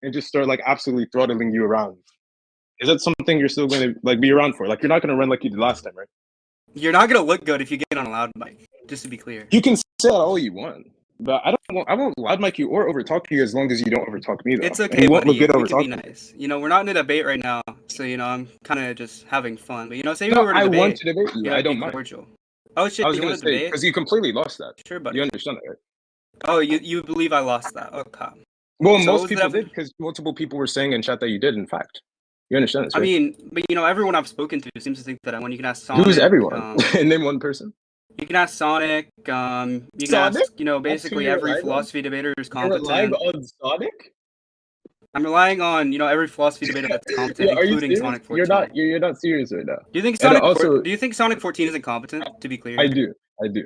and just start like absolutely throttling you around, is that something you're still going to like be around for? Like you're not going to run like you did last time, right? You're not gonna look good if you get on a loud mic. Just to be clear. You can say that all you want, but I won't loud mic you or overtalk you as long as you don't overtalk me though. It's And okay, you won't buddy. look good We can be overtalking. nice. We're not in a debate right now, so I'm kind of just having fun. But say we No, were to I want debate, to debate you. I it'd be don't mind. cordial. Oh shit, I was you gonna want to say debate? because you completely lost that. Sure, buddy. You understand that, right? Oh, you believe I lost that? Okay. Well, So what most was the people did because multiple people were saying in chat that you did. In fact, you understand this, I right? mean, but everyone I've spoken to seems to think that I won. You can ask Who's Sonic. everyone? Name one person. You can ask Sonic. You can Sonic? ask, That's who basically you're every relying on? philosophy debater who's You're relying competent. on Sonic? I'm relying on, every philosophy debater that's competent, Yeah, are you including serious? Sonic 14. You're not serious right now. Do you think And Sonic? also, Do you think Sonic 14 isn't competent? To be clear. I do. I do.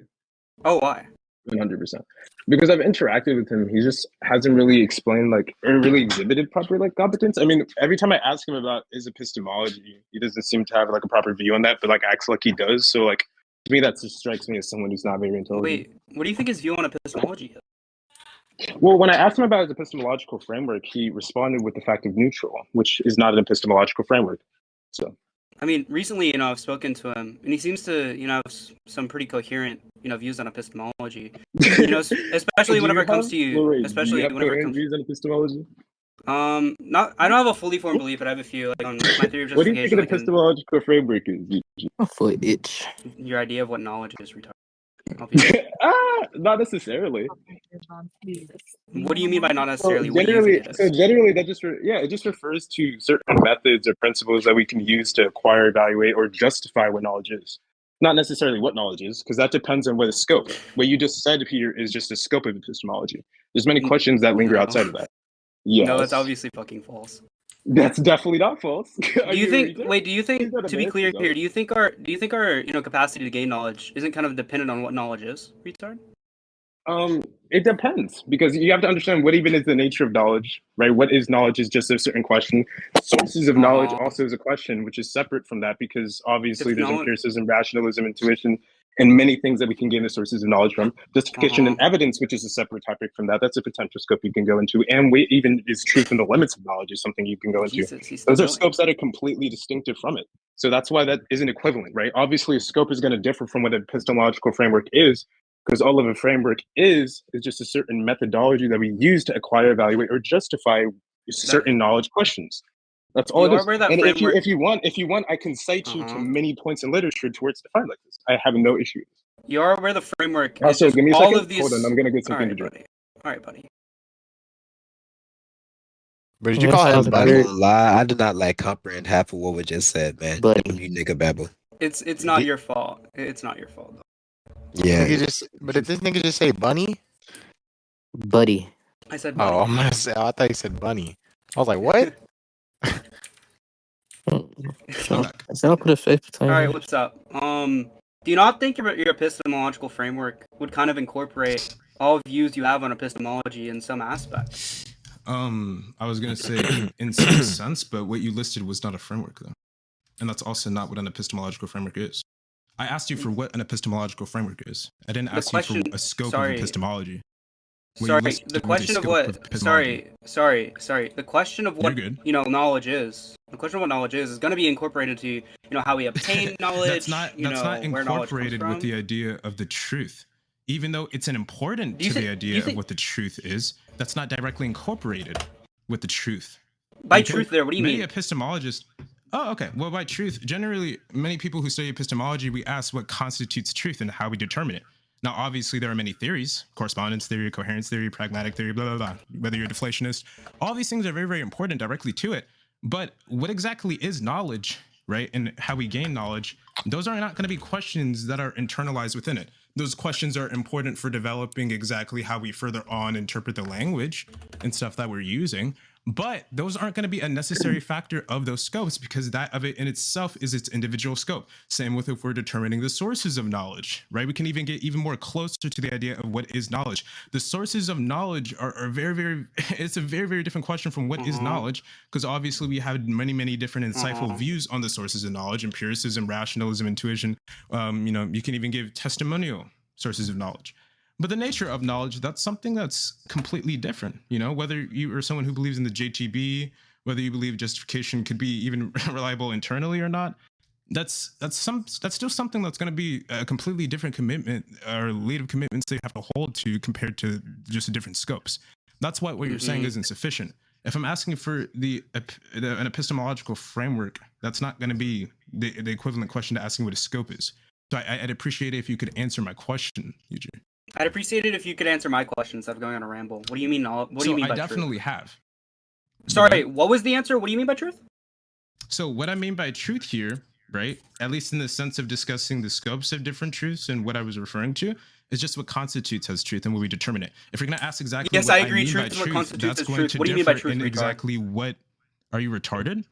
Oh, why? 100%. Because I've interacted with him, he just hasn't really explained like or really exhibited proper like competence. I mean, every time I ask him about his epistemology, he doesn't seem to have like a proper view on that, but like acts like he does. So like to me, that just strikes me as someone who's not very intelligent. Wait, what do you think his view on epistemology is? Well, when I asked him about his epistemological framework, he responded with the fact of neutral, which is not an epistemological framework. So, I mean, recently, I've spoken to him, and he seems to, have some pretty coherent, views on epistemology. Especially whenever it comes to you, especially whenever it comes. Views on epistemology? Not. I don't have a fully formed belief, but I have a few, like on my theory of justification. What do you think an epistemological framework is? My foot itch. Your idea of what knowledge is, retarded. Not necessarily. What do you mean by not necessarily? Generally, that it just refers to certain methods or principles that we can use to acquire, evaluate, or justify what knowledge is. Not necessarily what knowledge is, because that depends on what the scope. What you just said here is just a scope of epistemology. There's many questions that linger outside of that. Yes. No, that's obviously fucking false. That's definitely not false. Do you think? Wait, do you think? To be clear here, do you think our capacity to gain knowledge isn't kind of dependent on what knowledge is, retard? It depends because you have to understand what even is the nature of knowledge, right? What is knowledge is just a certain question. Sources of knowledge also is a question, which is separate from that because obviously there's empiricism, rationalism, intuition, and many things that we can gain the sources of knowledge from. Justification and evidence, which is a separate topic from that. That's a potential scope you can go into. And even is truth and the limits of knowledge is something you can go into. Those are scopes that are completely distinctive from it. So that's why that isn't equivalent, right? Obviously, a scope is going to differ from what an epistemological framework is, because all of a framework is just a certain methodology that we use to acquire, evaluate, or justify certain knowledge questions. That's all it is. And if you want, I can cite you to many points in literature to where it's defined like this. I have no issue. You are aware the framework. Also, give me a all second. Of these... Hold on, I'm gonna get something to drink. All right, buddy. But did you call him buddy? I did not like comprehend half of what was just said, man. Buddy. You nigga babble. It's not your fault. It's not your fault. Yeah. But did this nigga just say bunny? Buddy. I said buddy. Oh, I'm gonna say. I thought he said bunny. I was like, what? I'll put a face between. All right, what's up? Do you not think your epistemological framework would kind of incorporate all views you have on epistemology in some aspect? I was gonna say in some sense, but what you listed was not a framework though, and that's also not what an epistemological framework is. I asked you for what an epistemological framework is. I didn't ask you for a scope of epistemology. The question of what knowledge is. The question of what knowledge is going to be incorporated to how we obtain knowledge. That's not incorporated with the idea of the truth. Even though it's an important to the idea of what the truth is, that's not directly incorporated with the truth. By truth there, what do you mean? Many epistemologists... Oh, okay. Well, by truth, generally, many people who study epistemology, we ask what constitutes truth and how we determine it. Now, obviously, there are many theories: correspondence theory, coherence theory, pragmatic theory, blah, blah, blah. Whether you're a deflationist, all these things are very, very important directly to it. But what exactly is knowledge, right? And how we gain knowledge, those are not going to be questions that are internalized within it. Those questions are important for developing exactly how we further on interpret the language and stuff that we're using. But those aren't going to be a necessary factor of those scopes because that of it in itself is its individual scope. Same with if we're determining the sources of knowledge, right? We can even get even more closer to the idea of what is knowledge. The sources of knowledge are very, very, it's a very, very different question from what is knowledge, because obviously we have many, many different insightful views on the sources of knowledge: empiricism, rationalism, intuition. You can even give testimonial sources of knowledge. But the nature of knowledge, that's something that's completely different. You know, whether you are someone who believes in the JTB, whether you believe justification could be even reliable internally or not, that's still something that's going to be a completely different commitment or lead of commitments they have to hold to compared to just different scopes. That's why what you're saying isn't sufficient. If I'm asking for an epistemological framework, that's not going to be the equivalent question to asking what a scope is. So I'd appreciate it if you could answer my question, Yuji. I'd appreciate it if you could answer my question instead of going on a ramble. What do you mean? What do you mean by truth? I definitely have. Sorry, what was the answer? What do you mean by truth? So what I mean by truth here, right, at least in the sense of discussing the scopes of different truths and what I was referring to, is just what constitutes as truth and what we determine it. If you're going to ask exactly what I mean by truth, that's going to differ in exactly what... Are you retarded?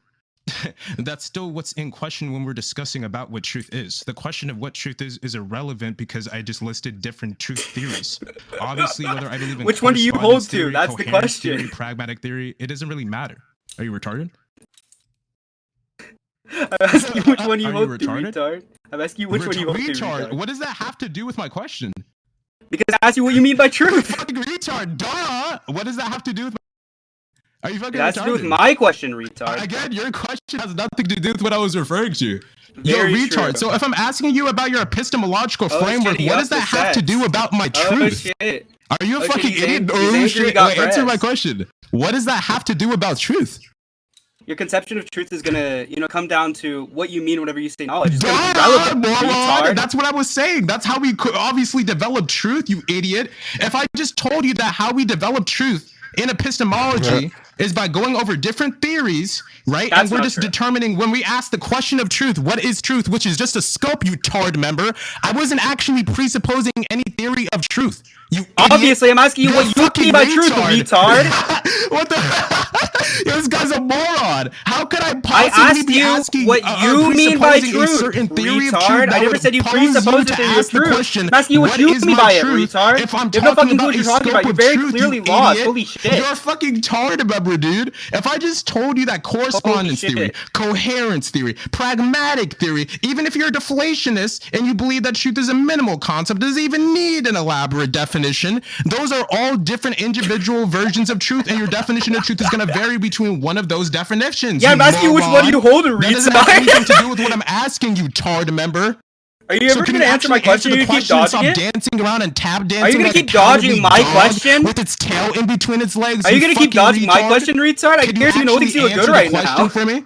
That's still what's in question when we're discussing about what truth is. The question of what truth is irrelevant because I just listed different truth theories. Obviously, whether I believe in which one do you hold to? Theory, that's the question. Theory, pragmatic theory, it doesn't really matter. Are you retarded? I'm asking you which one you hold to, retard. I'm asking you which one you hold to, retard. What does that have to do with my question? Because I asked you what you mean by truth. Fucking retard, duh! What does that have to do with Are you fucking retarded? It has to do with my question, retard. Again, your question has nothing to do with what I was referring to. Very You're retard. True. So if I'm asking you about your epistemological framework, what does that have to do about my truth? Shit. Are you a fucking idiot? Oh shit! Wait, answer my question. What does that have to do about truth? Your conception of truth is gonna, come down to what you mean whenever you say knowledge. It's relevant, retard. That's what I was saying. That's how we obviously develop truth, you idiot. If I just told you that how we develop truth in epistemology is by going over different theories, right? That's and we're just determining when we ask the question of truth, what is truth, which is just a scope, you tard member. I wasn't actually presupposing any theory of truth. You obviously, I'm asking you what you mean by truth, retard. What the? This guy's a moron. How could I possibly be asking what you mean by truth, a certain theory retard? Of truth? I never said you presupposed a theory of truth. I'm asking you what you mean by it, retard. If I'm you have no fucking clue what you're talking about. You're very truth, clearly lost. Holy shit. You're a fucking tard member, dude. If I just told you that correspondence theory, coherence theory, pragmatic theory, even if you're a deflationist and you believe that truth is a minimal concept, doesn't even need an elaborate definition, those are all different individual versions of truth, and your definition of truth is going to vary between one of those definitions. Yeah, I'm asking you which one you hold, retard. That doesn't have anything to do with what I'm asking you, tard member. Are you ever going to answer my question? Are you going to keep dodging it? Dancing around and tap dancing. Are you going to keep dodging my question? With its tail in between its legs. Are you going to keep dodging my question, retard? I guess you know things you look good right now. For me?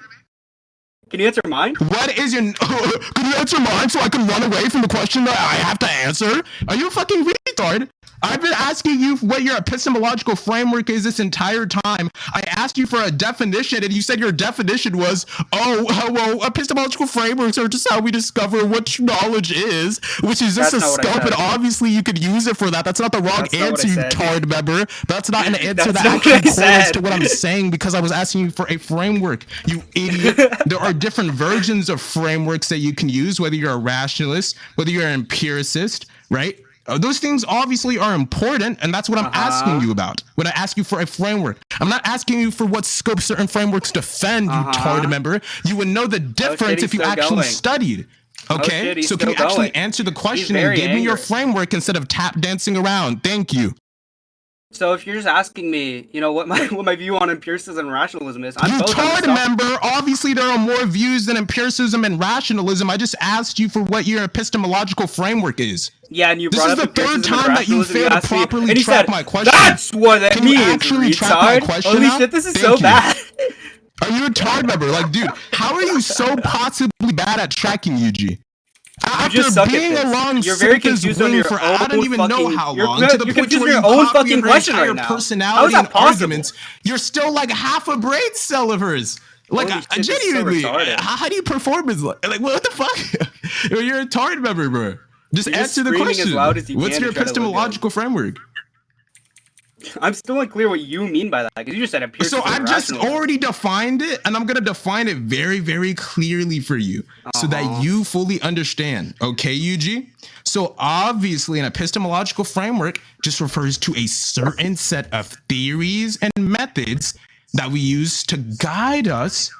Can you answer mine? What is your... Can you answer mine so I can run away from the question that I have to answer? Are you a fucking retard? I've been asking you what your epistemological framework is this entire time. I asked you for a definition, and you said your definition was, well, epistemological frameworks are just how we discover what knowledge is, which is just a scope, and obviously you could use it for that. That's not the wrong answer, you tard member. That's not an answer that actually correlates to what I'm saying, because I was asking you for a framework, you idiot. There are different versions of frameworks that you can use, whether you're a rationalist, whether you're an empiricist, right? Those things obviously are important, and that's what I'm asking you about when I ask you for a framework. I'm not asking you for what scope certain frameworks defend, you tard member. You would know the difference if you actually studied. Okay, so can you actually answer the question and give me your framework instead of tap dancing around? Thank you. So if you're just asking me, what my view on empiricism and rationalism is, I'm both. You member. Obviously, there are more views than empiricism and rationalism. I just asked you for what your epistemological framework is. Yeah, and you brought up empiricism. This is the third time that you failed to properly track my question. That's what that means. Can you actually track my question? Holy shit, this is so bad. Are you a tard member? Like, dude, how are you so possibly bad at tracking, Yuji? After being along you're very confused on your for I don't even know how long, to the point where your own fucking question right now. Personality and arguments, you're still like half a brain cell of hers. Like, genuinely, how do you perform as like what the fuck? You're a tard member, bro. Just answer the question. What's your epistemological framework? I'm still unclear what you mean by that, because you just said empiricism. So I've just already defined it, and I'm going to define it very, very clearly for you so that you fully understand. Okay, Yuji? So obviously an epistemological framework just refers to a certain set of theories and methods that we use to guide us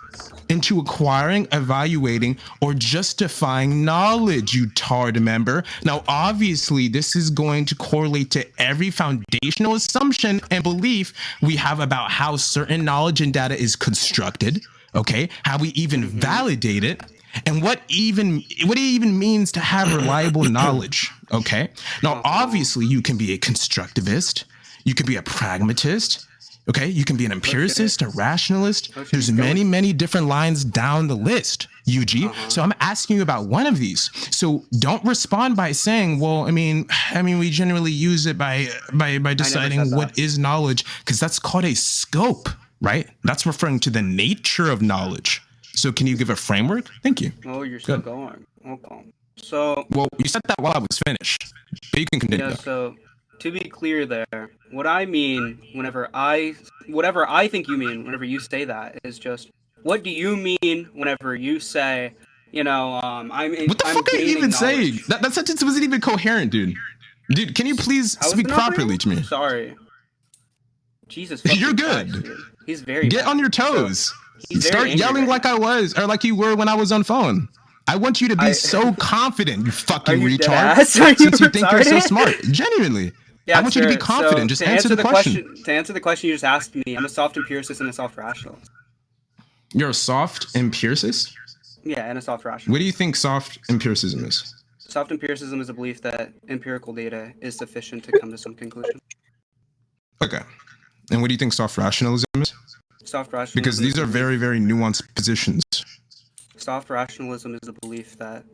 into acquiring, evaluating, or justifying knowledge, you tard member. Now, obviously, this is going to correlate to every foundational assumption and belief we have about how certain knowledge and data is constructed, okay? How we even validate it, and what it even means to have reliable knowledge, okay? Now, obviously, you can be a constructivist, you can be a pragmatist, okay, you can be an empiricist, a rationalist. There's many different lines down the list, Yugi. So I'm asking you about one of these. So don't respond by saying, well, I mean, we generally use it by deciding what is knowledge, because that's called a scope, right? That's referring to the nature of knowledge. So can you give a framework? Thank you. Oh, you're still going. Okay. So. Well, you said that while I was finished, but you can continue. Yeah. So. To be clear there, what I mean whatever I think you mean whenever you say that is just, what do you mean whenever you say, what the fuck are you even saying? That sentence wasn't even coherent, dude. Dude, can you please speak properly to me? Sorry. Jesus. You're good. Christ, dude. He's very Get bad. on your toes. So, start yelling like I was, or like you were when I was on phone. I want you to be so confident, you fucking retard. Since you think you're so smart. Genuinely. Yeah, I want you to be confident. Just answer the question. To answer the question you just asked me, I'm a soft empiricist and a soft rationalist. You're a soft empiricist? Yeah, and a soft rationalist. What do you think soft empiricism is? Soft empiricism is a belief that empirical data is sufficient to come to some conclusion. Okay. And what do you think soft rationalism is? Soft rationalism. Because these are very, very nuanced positions. Soft rationalism is the belief that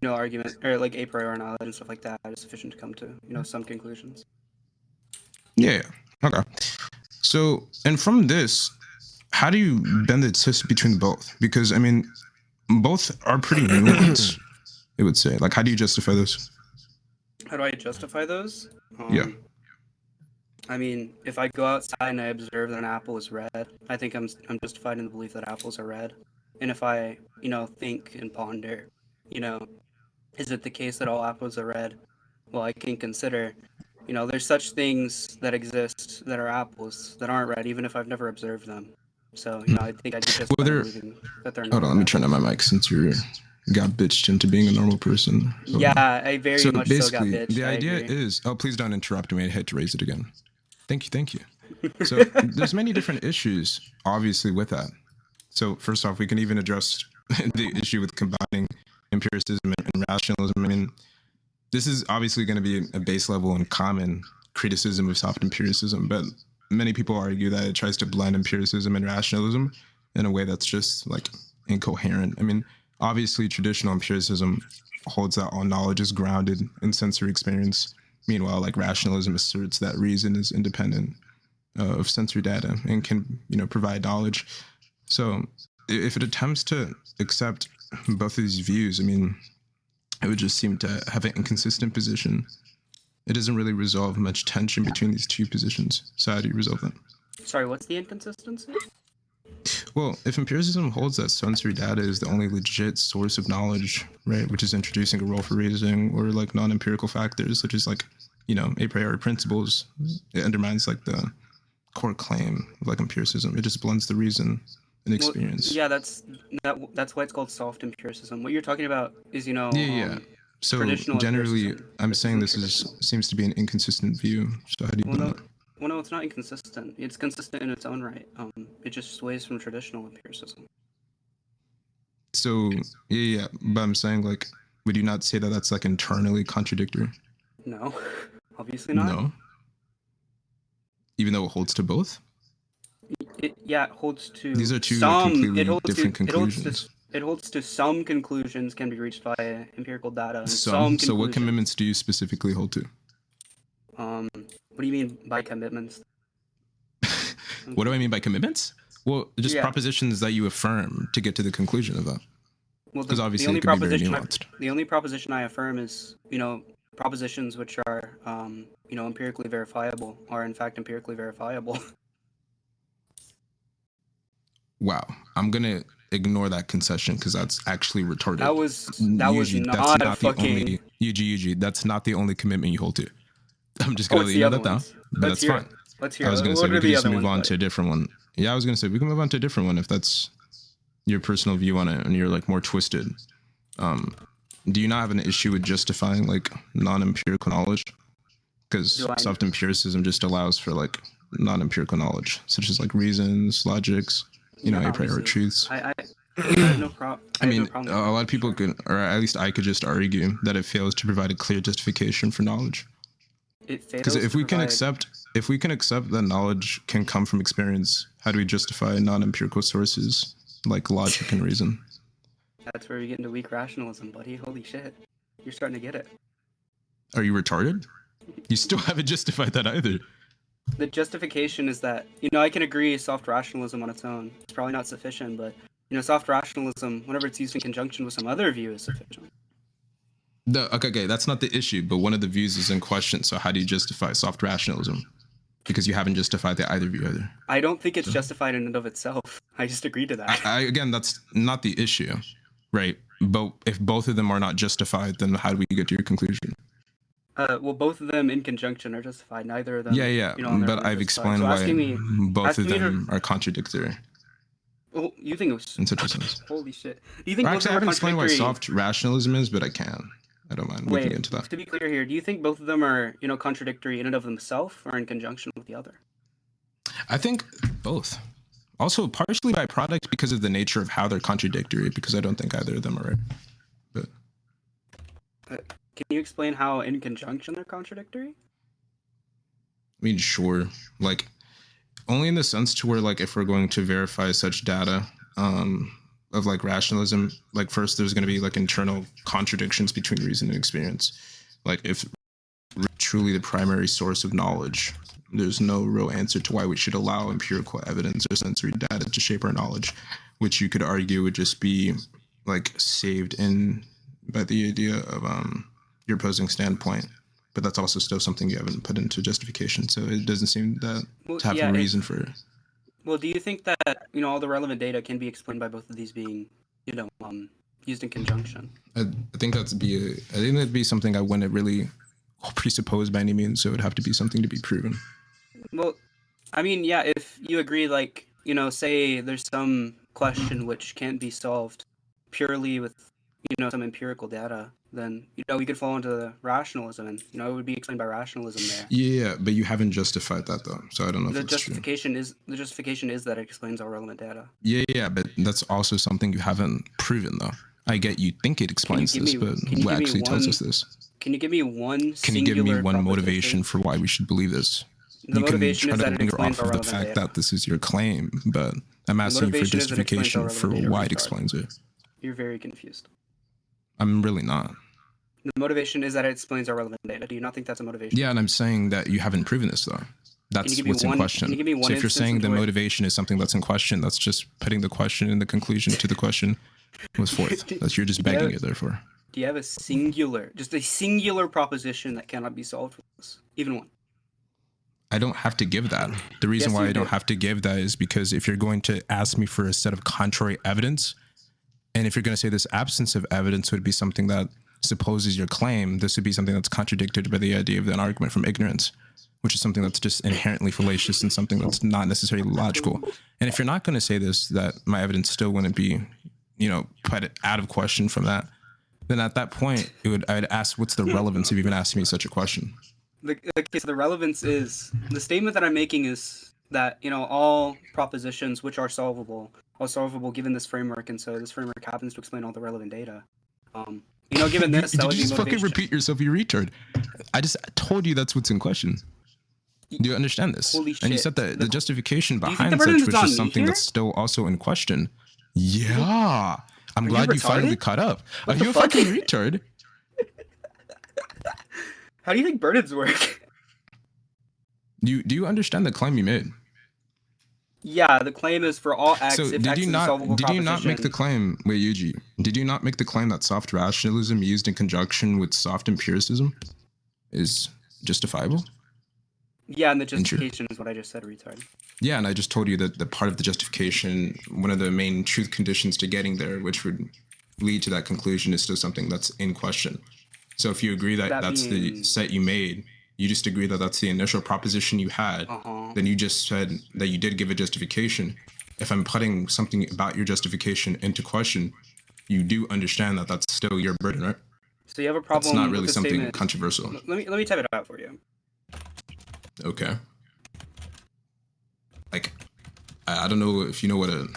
argument or like a priori knowledge and stuff like that is sufficient to come to some conclusions. Yeah. Okay. So, and from this, how do you bend the test between both? Because I mean, both are pretty nuanced. I would say. Like, how do you justify those? How do I justify those? Yeah. I mean, if I go outside and I observe that an apple is red, I think I'm justified in the belief that apples are red. And if I think and ponder, is it the case that all apples are red? Well, I can consider, there's such things that exist that are apples that aren't red, even if I've never observed them. So, I think I just believing that they're not. Hold on, let me turn on my mic since you got bitched into being a normal person. Yeah, I very much so got bitched. The idea is, please don't interrupt me. I had to raise it again. Thank you. So there's many different issues, obviously, with that. So first off, we can even address the issue with combining empiricism and rationalism. I mean, this is obviously going to be a base level and common criticism of soft empiricism, but many people argue that it tries to blend empiricism and rationalism in a way that's just like incoherent. I mean, obviously traditional empiricism holds that all knowledge is grounded in sensory experience. Meanwhile, like rationalism asserts that reason is independent of sensory data and can, provide knowledge. So if it attempts to accept both of these views, I mean, it would just seem to have an inconsistent position. It doesn't really resolve much tension between these two positions. So how do you resolve that? Sorry, what's the inconsistency? Well, if empiricism holds that sensory data is the only legit source of knowledge, right, which is introducing a role for reasoning, or like non-empirical factors, such as like, a priori principles, it undermines like the core claim of like empiricism. It just blends the reason and experience. Well, yeah, that's why it's called soft empiricism. What you're talking about is, So generally, I'm saying this seems to be an inconsistent view. So how do you? Well, no, it's not inconsistent. It's consistent in its own right. It just sways from traditional empiricism. So yeah, but I'm saying like, would you not say that that's like internally contradictory? No, obviously not. No. Even though it holds to both. It holds to. These are two some, completely different conclusions. It holds to some conclusions can be reached via empirical data. And So what commitments do you specifically hold to? What do you mean by commitments? What do I mean by commitments? Well, just propositions that you affirm to get to the conclusion of that. Well, because obviously it could be very nuanced. The only proposition I affirm is, propositions which are, empirically verifiable are in fact empirically verifiable. Wow, I'm gonna ignore that concession because that's actually retarded. That was not fucking Yugi. That's not the only commitment you hold to. I'm just gonna let you know that down. But that's fine. Let's hear. I was gonna What say are we could the just other move ones on like? to a different one. Yeah, I was gonna say we can move on to a different one if that's your personal view on it and you're like more twisted. Do you not have an issue with justifying like non-empirical knowledge? Because Do I- soft empiricism just allows for like non-empirical knowledge, such as like reasons, logics, you know, Yeah, a priori obviously. truths. I have no problem. I mean, no problem a with that, lot of people sure. could, or at least I could just argue that it fails to provide a clear justification for knowledge. It fails Because if to we can provide- accept that knowledge can come from experience, how do we justify non-empirical sources like logic and reason? That's where we get into weak rationalism, buddy. Holy shit. You're starting to get it. Are you retarded? You still haven't justified that either. The justification is that, I can agree soft rationalism on its own. It's probably not sufficient, but, soft rationalism, whenever it's used in conjunction with some other view, is sufficient. Okay, that's not the issue, but one of the views is in question. So how do you justify soft rationalism? Because you haven't justified the either view either. I don't think it's justified in and of itself. I just agree to that. Again, that's not the issue, right? But if both of them are not justified, then how do we get to your conclusion? Well, both of them in conjunction are justified. Neither of them. Yeah, on their but own are I've justified. explained So why asking me, both of asking me to- them are contradictory well, you think it was in such a sense. holy shit. Do you think Or both actually, I of them haven't are explained why contradictory? soft rationalism is, but I can. I don't mind. We can Wait, get into that. to be clear here, do you think both of them are, contradictory in and of themselves or in conjunction with the other? I think both. Also, partially by product because of the nature of how they're contradictory, because I don't think either of them are right. But Can you explain how in conjunction they're contradictory? I mean, sure. Like, only in the sense to where, like, if we're going to verify such data of, like, rationalism, like, first there's going to be, like, internal contradictions between reason and experience. Like, if truly the primary source of knowledge, there's no real answer to why we should allow empirical evidence or sensory data to shape our knowledge, which you could argue would just be, like, saved in by the idea of your opposing standpoint. But that's also still something you haven't put into justification, so it doesn't seem that Well, to have yeah, a reason for it. Well, do you think that, all the relevant data can be explained by both of these being, used in conjunction? I think that'd be something I wouldn't really presuppose by any means, so it would have to be something to be proven. Well, I mean, yeah, if you agree, like, say there's some question which can't be solved purely with, some empirical data, then, we could fall into rationalism and, it would be explained by rationalism there. Yeah, but you haven't justified that though, so I don't know if The that's true. justification is that it explains all relevant data. Yeah, but that's also something you haven't proven though. I get you think it explains give this, me- but can you what give me actually tells one us this? Can you give me one Can you give me singular one motivation proposition? for why we should believe this? The You can motivation try is to that it linger explains off all of the relevant fact data. that this is your claim, but I'm asking you for motivation is that it explains all justification for relevant data, why it retard. explains it. You're very confused. I'm really not. The motivation is that it explains our relevant data. Do you not think that's a motivation? Yeah, and I'm saying that you haven't proven this though. That's give me what's in one- question. can you give me one So if you're instance saying the into it? motivation is something that's in question, that's just putting the question in the conclusion to the question was forth. That's you're just begging it therefore. Do you have a singular proposition that cannot be solved with this? Even one. I don't have to give that. The reason Yes, why you I don't do. have to give that is because if you're going to ask me for a set of contrary evidence, and if you're going to say this absence of evidence would be something that supposes your claim, this would be something that's contradicted by the idea of an argument from ignorance, which is something that's just inherently fallacious and something that's not necessarily logical. And if you're not going to say this, that my evidence still wouldn't be, put out of question from that, then at that point, I'd ask, what's the relevance of even asking me such a question? Okay, so the relevance is the statement that I'm making is that all propositions which are solvable given this framework, and so this framework happens to explain all the relevant data. Given this, that Did would you be just fucking motivation. repeat yourself, you retard? I just told you that's what's in question. Do you understand this? Holy And you shit. said that the justification you think behind the burden such, is which on is me something here? that's still also in question. Yeah. I'm Are glad you you finally retarded? caught up. Are What the you a fuck? fucking retard? How do you think burdens work? Do you understand the claim you made? Yeah, the claim is for all x So if did x you is a not solvable did you not make the proposition. claim, wait, Yuji, did you not make the claim that soft rationalism used in conjunction with soft empiricism is justifiable? Yeah, and the justification is what I just said, retard. Yeah, and I just told you that the part of the justification, one of the main truth conditions to getting there, which would lead to that conclusion, is still something that's in question. So if you agree that That that's the being- set you made, You just agree that that's the initial proposition you had. Then you just said that you did give a justification. If I'm putting something about your justification into question, you do understand that that's still your burden, right? So you have a problem. It's not really with the something statement. controversial. Let me type it out for you. Okay. Like, I don't know if you know what a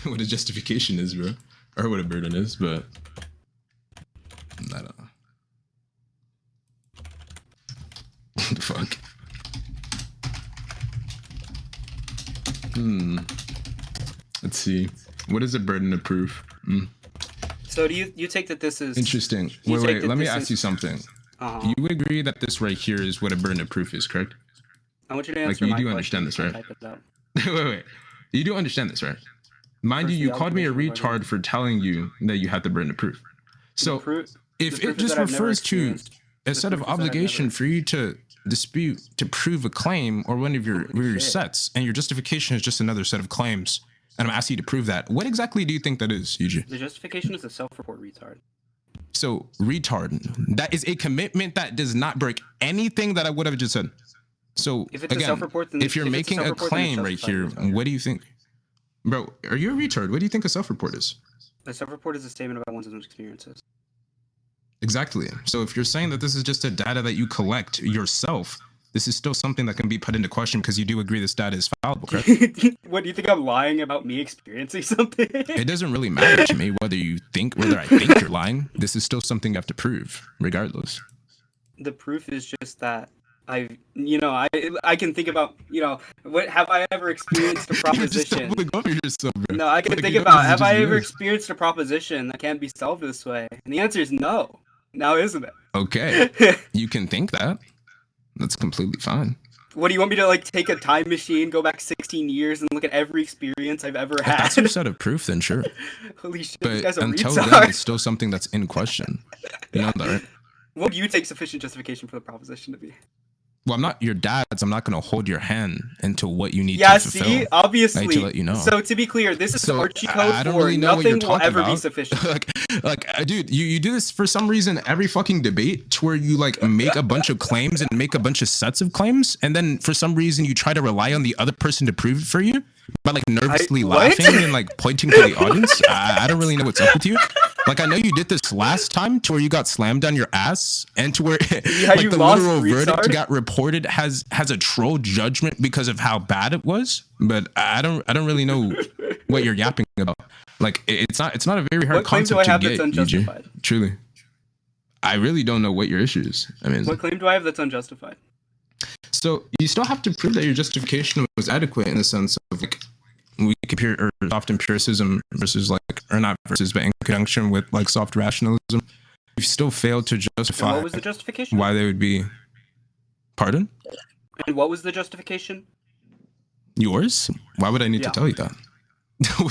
what a justification is, bro, or what a burden is, but I don't know. What the fuck? Let's see. What is a burden of proof? So do you take that this is interesting? Wait. Let me ask you something. You would agree that this right here is what a burden of proof is, correct? I want you to answer you my do question. Understand this, right? Type it out. wait. You do understand this, right? Mind you called me a retard for telling you that you had the burden of proof. So if it just refers to a set of obligation for you to dispute, to prove a claim or one of your sets, and your justification is just another set of claims, and I'm asking you to prove that, what exactly do you think that is, Yuji? The justification is a self-report retard. So retard, that is a commitment that does not break anything that I would have just said. So if it's again, a self-report, then if you're making a claim right here, what do you think? Bro, are you a retard? What do you think a self-report is? A self-report is a statement about one's own experiences. Exactly. So if you're saying that this is just a data that you collect yourself, this is still something that can be put into question because you do agree this data is fallible, correct? What, do you think I'm lying about me experiencing something? It doesn't really matter to me whether I think you're lying. This is still something you have to prove, regardless. The proof is just that I can think about, what have I ever experienced a proposition? You're just over yourself, bro. No, I can think about, have I ever experienced a proposition that can't be solved this way? And the answer is no. Now, isn't it? Okay. You can think that. That's completely fine. What do you want me to take a time machine, go back 16 years, and look at every experience I've ever had? If that's your set of proof, then sure. Holy shit, but this guy's a until retard. then, it's still something that's in question. You know that, right? What do you take sufficient justification for the proposition to be? Well, I'm not your dad, so I'm not going to hold your hand into what you need to fulfill. Yeah, see, obviously. To let you know. So to be clear, this is Archi code I don't for really know what you're nothing will talking ever about. be sufficient. Dude, you do this for some reason every fucking debate to where you make a bunch of claims and make a bunch of sets of claims, and then for some reason you try to rely on the other person to prove it for you by nervously laughing and pointing to the audience. I don't really know what's up with you. I know you did this last time to where you got slammed on your ass and to where the literal verdict got reported has a troll judgment because of how bad it was. But I don't really know what you're yapping about. It's not a very hard concept to get, UG. Truly. I really don't know what your issue is. I mean, what claim do I have that's unjustified? So you still have to prove that your justification was adequate in the sense of we compare or soft empiricism versus or not versus, but in conjunction with soft rationalism. You still failed to justify. And what was the justification? Why they would be. Pardon? And what was the justification? Yours? Why would I need to tell you that?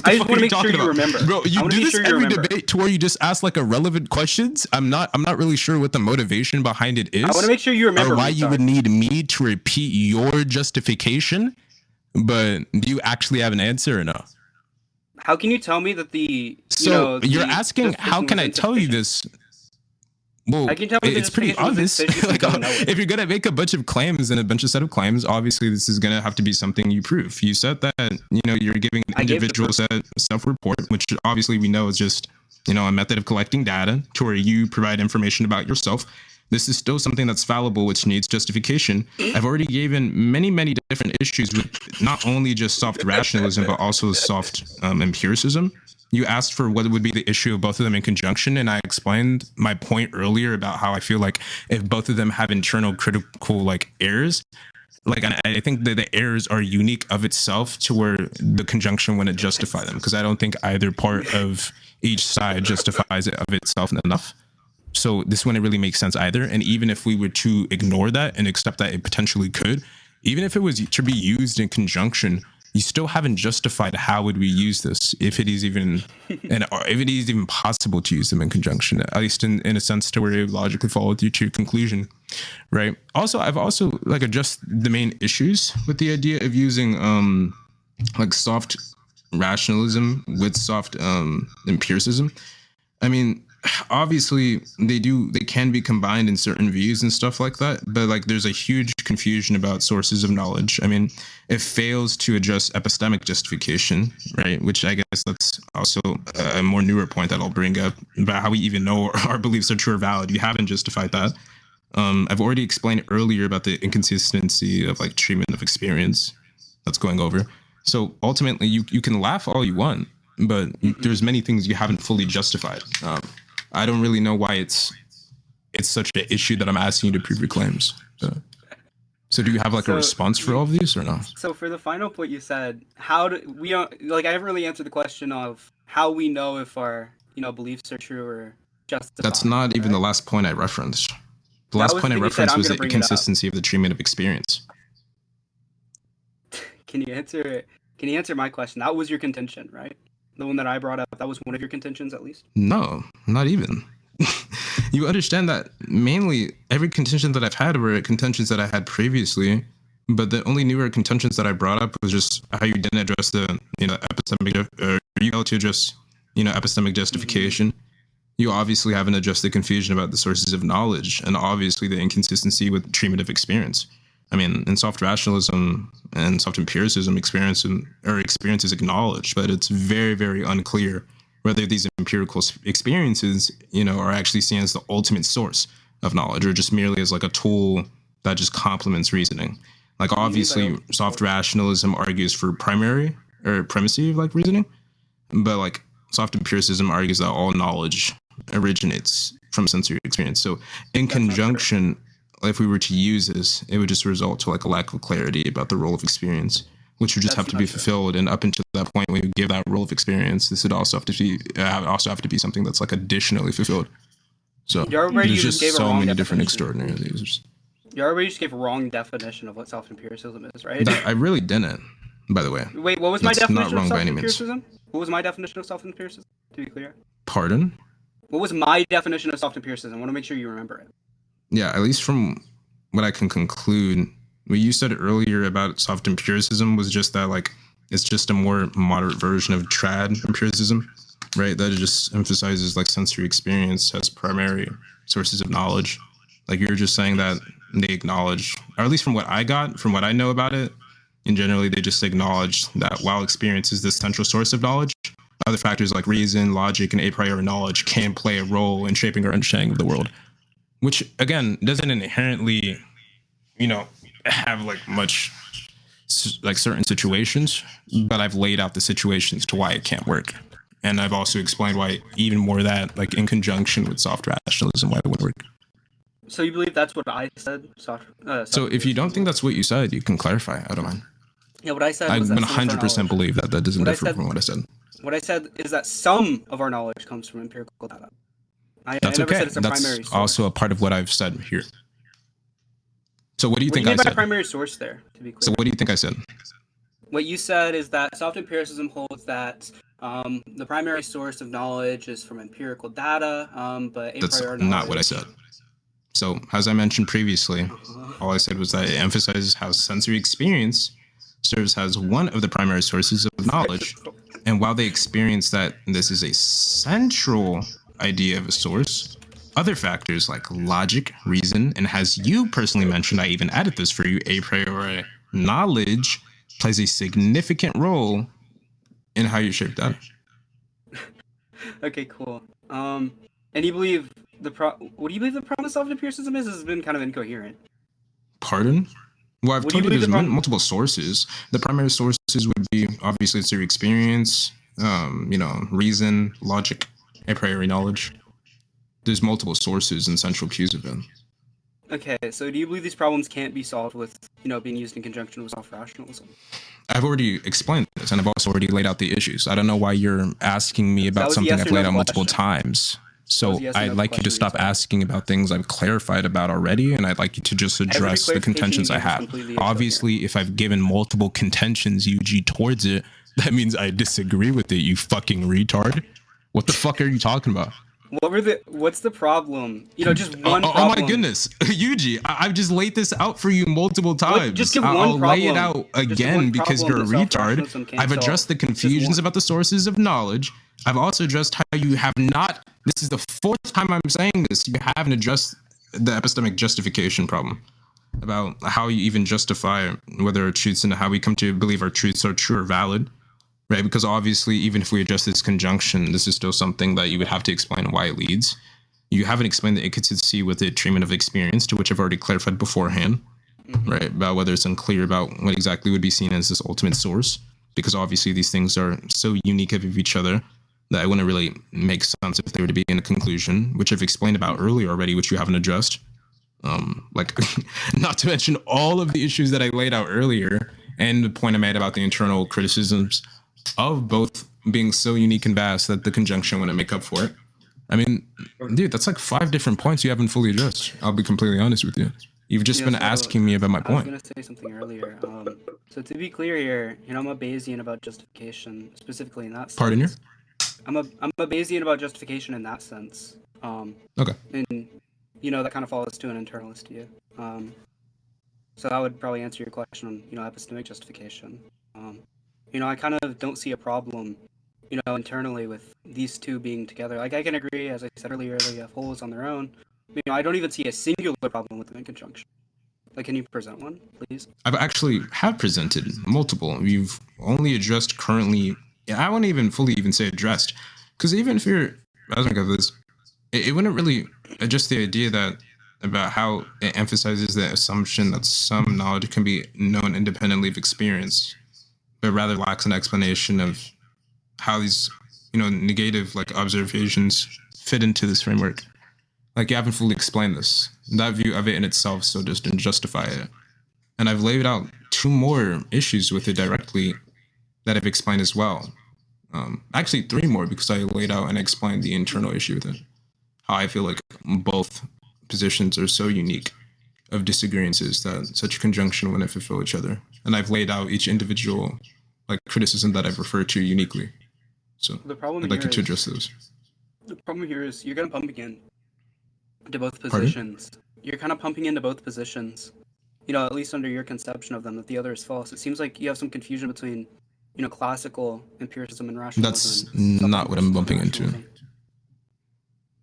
I just want to make sure you remember. Bro, you do this every debate to where you just ask irrelevant questions. I'm not really sure what the motivation behind it is. I want to make sure you remember. Or why you would need me to repeat your justification. But do you actually have an answer or no? How can you tell me that you're asking, how can I tell you this? Well, I can tell it's pretty obvious. If you're gonna make a bunch of claims and a bunch of set of claims, obviously this is gonna have to be something you prove. You said that you're giving an individual set self-report, which obviously we know is just a method of collecting data to where you provide information about yourself. This is still something that's fallible, which needs justification. I've already given many different issues with not only just soft rationalism, but also soft empiricism. You asked for what would be the issue of both of them in conjunction, and I explained my point earlier about how I feel if both of them have internal critical errors, I think that the errors are unique of itself to where the conjunction wouldn't justify them, because I don't think either part of each side justifies it of itself enough. So this wouldn't really make sense either. And even if we were to ignore that and accept that it potentially could, even if it was to be used in conjunction, you still haven't justified how would we use this if it is even possible to use them in conjunction, at least in a sense to where it logically followed you to your conclusion, right? Also, I've also addressed the main issues with the idea of using soft rationalism with soft empiricism. I mean, obviously they can be combined in certain views and stuff like that, but like there's a huge confusion about sources of knowledge. I mean, it fails to address epistemic justification, right? Which I guess that's also a more newer point that I'll bring up about how we even know our beliefs are true or valid. You haven't justified that. I've already explained earlier about the inconsistency of like treatment of experience that's going over. So ultimately you can laugh all you want, but there's many things you haven't fully justified. I don't really know why it's such an issue that I'm asking you to prove your claims. So do you have like a response for all of these or no? So for the final point you said, how do we don't like? I haven't really answered the question of how we know if our beliefs are true or justified. That's not even the last point I referenced. The last point I referenced was the inconsistency of the treatment of experience. Can you answer my question? That was your contention, right? The one that I brought up, that was one of your contentions at least? No, not even. You understand that mainly every contention that I've had were contentions that I had previously, but the only newer contentions that I brought up was just how you didn't address the epistemic, or you failed to address epistemic justification. You obviously haven't addressed the confusion about the sources of knowledge, and obviously the inconsistency with treatment of experience. I mean, in soft rationalism and soft empiricism, experience is acknowledged, but it's very, very unclear whether these empirical experiences, are actually seen as the ultimate source of knowledge, or just merely as like a tool that just complements reasoning. Like obviously, soft rationalism argues for primary or primacy of like reasoning, but like soft empiricism argues that all knowledge originates from sensory experience. So in conjunction, if we were to use this, it would just result to like a lack of clarity about the role of experience, which would just have to be fulfilled. And up until that point, when you give that role of experience, this would also have to be something that's like additionally fulfilled. So there's just so many different extraordinary users. You already just gave a wrong definition of what self-empiricism is, right? I really didn't, by the way. Wait, what was my definition of self-empiricism? What was my definition of self-empiricism, to be clear? Pardon? What was my definition of self-empiricism? I want to make sure you remember it. Yeah, at least from what I can conclude, what you said earlier about soft empiricism was just that, like, it's just a more moderate version of trad empiricism, right? That it just emphasizes, like, sensory experience as primary sources of knowledge. Like, you're just saying that they acknowledge, or at least from what I know about it, and generally they just acknowledge that while experience is the central source of knowledge, other factors like reason, logic, and a priori knowledge can play a role in shaping our understanding of the world. Which, again, doesn't inherently, have like much like certain situations, but I've laid out the situations to why it can't work. And I've also explained why even more that, like in conjunction with soft rationalism, why it wouldn't work. So you believe that's what I said? So if you don't think that's what you said, you can clarify. I don't mind. Yeah, what I said I was that 100% believe that doesn't differ from what I said. What I said is that some of our knowledge comes from empirical data. That's okay. That's also a part of what I've said here. So what do you think I said? Primary source there, to be clear. So what do you think I said? What you said is that soft empiricism holds that the primary source of knowledge is from empirical data, but that's not what I said. So as I mentioned previously, all I said was that it emphasizes how sensory experience serves as one of the primary sources of knowledge. And while they experience that this is a central idea of a source, other factors like logic, reason, and as you personally mentioned, I even added this for you, a priori knowledge plays a significant role in how you shape data. Okay, cool. And you believe what do you believe the problem of self-empiricism is? This has been kind of incoherent. Pardon? Well, I've told you there's multiple sources. The primary sources would be obviously it's your experience, reason, logic, a priori knowledge. There's multiple sources and central cues of them. Okay, so do you believe these problems can't be solved with, being used in conjunction with self-rationalism? I've already explained this, and I've also already laid out the issues. I don't know why you're asking me about something I've laid out multiple times. So I'd like you to stop asking about things I've clarified about already, and I'd like you to just address the contentions I have. Obviously, if I've given multiple contentions, UG, towards it, that means I disagree with it, you fucking retard. What the fuck are you talking about? What's the problem? Just one problem. Oh my goodness, Yuji, I've just laid this out for you multiple times. Just give one I'll problem. lay it out again because you're a retard. I've addressed the confusions about the sources of knowledge. I've also addressed how you have not. This is the fourth time I'm saying this. You haven't addressed the epistemic justification problem about how you even justify whether our truths and how we come to believe our truths are true or valid, right? Because obviously, even if we address this conjunction, this is still something that you would have to explain why it leads. You haven't explained the inconsistency with the treatment of experience, to which I've already clarified beforehand, right? About whether it's unclear about what exactly would be seen as this ultimate source, because obviously these things are so unique of each other that it wouldn't really make sense if they were to be in a conclusion, which I've explained about earlier already, which you haven't addressed. Like, not to mention all of the issues that I laid out earlier, and the point I made about the internal criticisms of both being so unique and vast that the conjunction wouldn't make up for it. I mean, dude, that's like 5 different points you haven't fully addressed. I'll be completely honest with you. You've just been asking me about my point. I was gonna say something earlier. So to be clear here, I'm a Bayesian about justification, specifically in that sense. Pardon you? I'm a Bayesian about justification in that sense. Okay. And that kind of follows to an internalist view. So that would probably answer your question on epistemic justification. I kind of don't see a problem, internally with these two being together. Like I can agree, as I said earlier, they have holes on their own. I don't even see a singular problem with them in conjunction. Like, can you present one, please? I've actually have presented multiple. You've only addressed currently. I wouldn't even fully even say addressed, because even if you're, I was gonna this, it wouldn't really address the idea that about how it emphasizes the assumption that some knowledge can be known independently of experience, but rather lacks an explanation of how these, negative like observations fit into this framework. Like, you haven't fully explained this. That view of it in itself still just didn't justify it. And I've laid out 2 more issues with it directly that I've explained as well. Actually, 3 more, because I laid out and explained the internal issue with it. How I feel like both positions are so unique of disagreements that such conjunction wouldn't fulfill each other. And I've laid out each individual like criticism that I've referred to uniquely. So the problem I'd like you to address those. The problem here is you're gonna pump again to both positions. Pardon? You're kind of pumping into both positions. At least under your conception of them, that the other is false. It seems like you have some confusion between, classical empiricism and rationalism. That's not what I'm bumping into.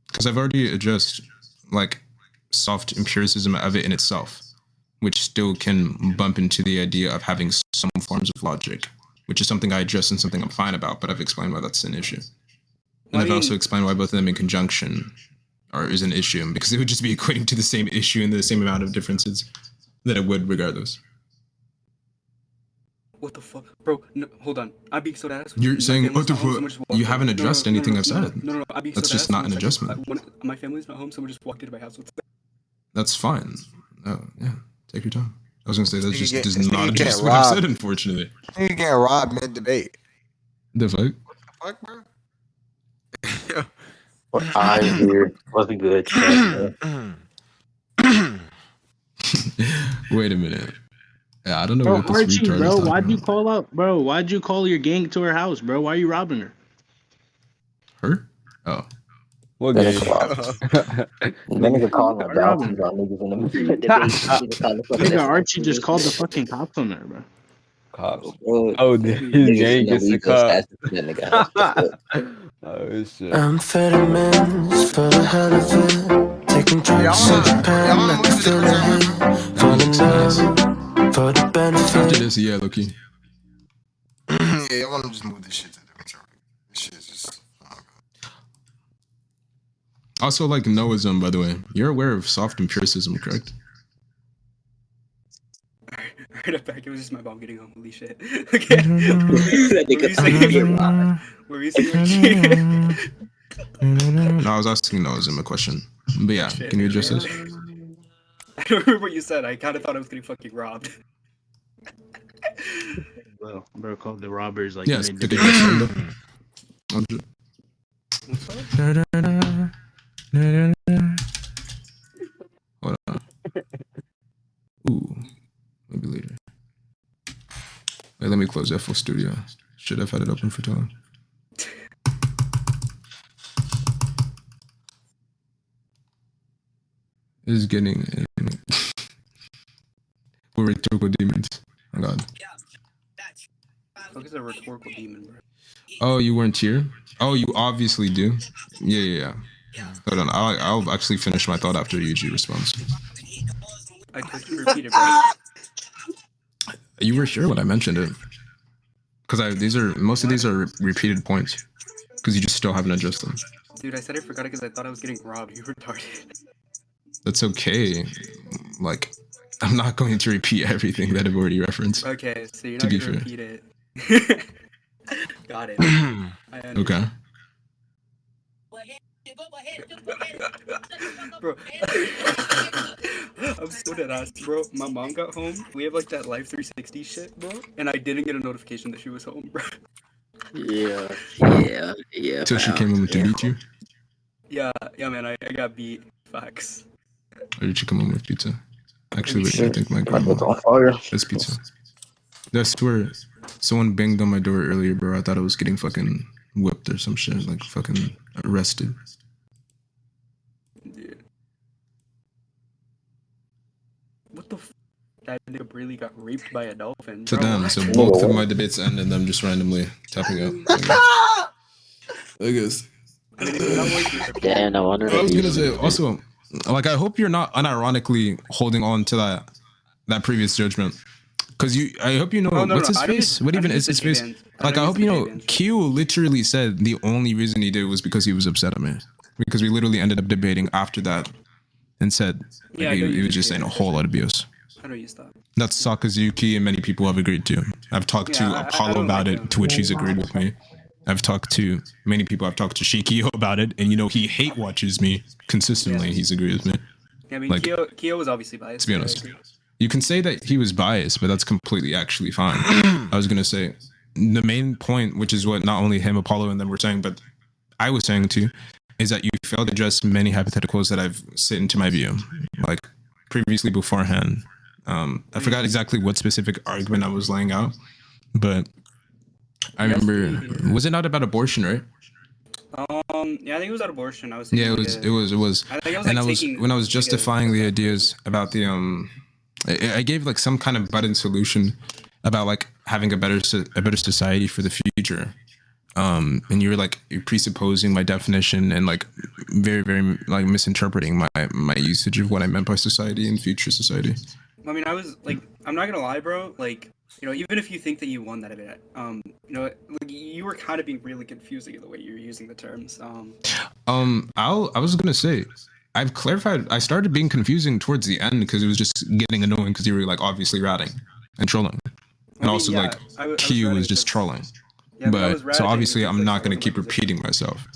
Because I've already addressed, like, soft empiricism of it in itself, which still can bump into the idea of having some forms of logic, which is something I address and something I'm fine about, but I've explained why that's an issue. And I've also explained why both of them in conjunction is an issue, because it would just be equating to the same issue and the same amount of differences that it would regardless. What the fuck? Bro, no, hold on. I'm being so ass. You're saying, what the fuck? You haven't addressed anything I've said. No, I'm being That's so just not an adjustment. My family's not home, someone just walked into my house. That's fine. Oh, yeah. Take your time. I was going to say, that just does not get address what I've said, unfortunately. You getting robbed mid-debate. The fuck? Fuck, bro? I'm here. Wasn't good. Wait a minute. Yeah, I don't know Bro, what this Archie, retard bro, is why'd you about. call up, bro? Why'd you call your gang to her house, bro? Why are you robbing her? Her? Oh. What That game? nigga calling her Robbing bounties on niggas in the debate. Nigga, Archie just called the fucking cops on her, bro. Cops. Bro, Oh, his gang gets the cop. Oh shit. Amphetamines for the hell of it. Taking drugs in Japan, I can feel the heat. Falling down for the benefit. After this, yeah, Loki. Yeah, I want to just move this shit to the control. This shit is just. Also, like Noism, by the way. You're aware of soft empiricism, correct? Right up back, it was just my mom getting home. Holy shit. Okay. What were you saying, Archie? No, I was asking Noism a question. But yeah, can you address this? I don't remember what you said. I kind of thought I was getting fucking robbed. Well, bro called the robbers like Yes, mid-debate. Hold on. Ooh, maybe later. Wait, let me close FL Studio. Should have had it open for too long. Is getting we're rhetorical demons. Oh god. Fuck is a rhetorical demon, bro? Oh, you weren't here? Oh, you obviously do. Yeah. Hold on, I'll actually finish my thought after Yuji responds. I told you to repeat it, bro. You were sure when I mentioned it, because most of these are repeated points, because you just still haven't addressed them. Dude, I said I forgot it because I thought I was getting robbed. You retarded. That's okay. Like, I'm not going to repeat everything that I've already referenced. Okay, so you're To not be gonna fair. repeat it. Got it. I understand. Okay. Bro, I'm so dead ass, bro. My mom got home. We have like that Live 360 shit, bro, and I didn't get a notification that she was home, bro. Yeah. Till she came home to beat you? Yeah, man. I got beat. Facts. Or did she come home with pizza? Actually, wait, I think my My grandma butt's on fire. has pizza. I swear, someone banged on my door earlier, bro. I thought I was getting fucking whipped or some shit, like fucking arrested. Dude. What the that nigga really got raped by a dolphin, So bro. damn, so both of my debates ended them just randomly tapping out. I guess. I mean, if you have like, Damn, I wonder. I was gonna say also, like, I hope you're not unironically holding on to that previous judgment, because I hope you know what's his face. What even is his face? Like, I hope you know Q literally said the only reason he did was because he was upset at me, because we literally ended up debating after that, and said like, he was just saying a whole lot of BS. How do you stop? That's Sakazuki and many people have agreed to. I've talked to Apollo about it, to which he's agreed with me. I've talked to many people. I've talked to Shikio about it, and he hate watches me consistently. Yeah. He's agreed with me. Yeah, I mean, Like, Kyo was obviously biased. To be honest, you can say that he was biased, but that's completely actually fine. I was gonna say the main point, which is what not only him, Apollo, and them were saying, but I was saying too, is that you failed to address many hypotheticals that I've set into my view, like previously beforehand. I forgot exactly what specific argument I was laying out, but I remember, was it not about abortion, right? Yeah, I think it was about abortion. I was. Yeah, it was. I think I was, And like, when I was justifying the ideas about the I gave like some kind of button solution about like having a better society for the future. And you're presupposing my definition and like very, very like misinterpreting my usage of what I meant by society and future society. I mean, I was like, I'm not gonna lie, bro. Like, even if you think that you won that debate, like, you were kind of being really confusing in the way you're using the terms. I was gonna say, I've clarified. I started being confusing towards the end because it was just getting annoying because you were like obviously ratting and trolling, and also like Q was just trolling. Yeah, but so obviously I'm not gonna keep repeating myself.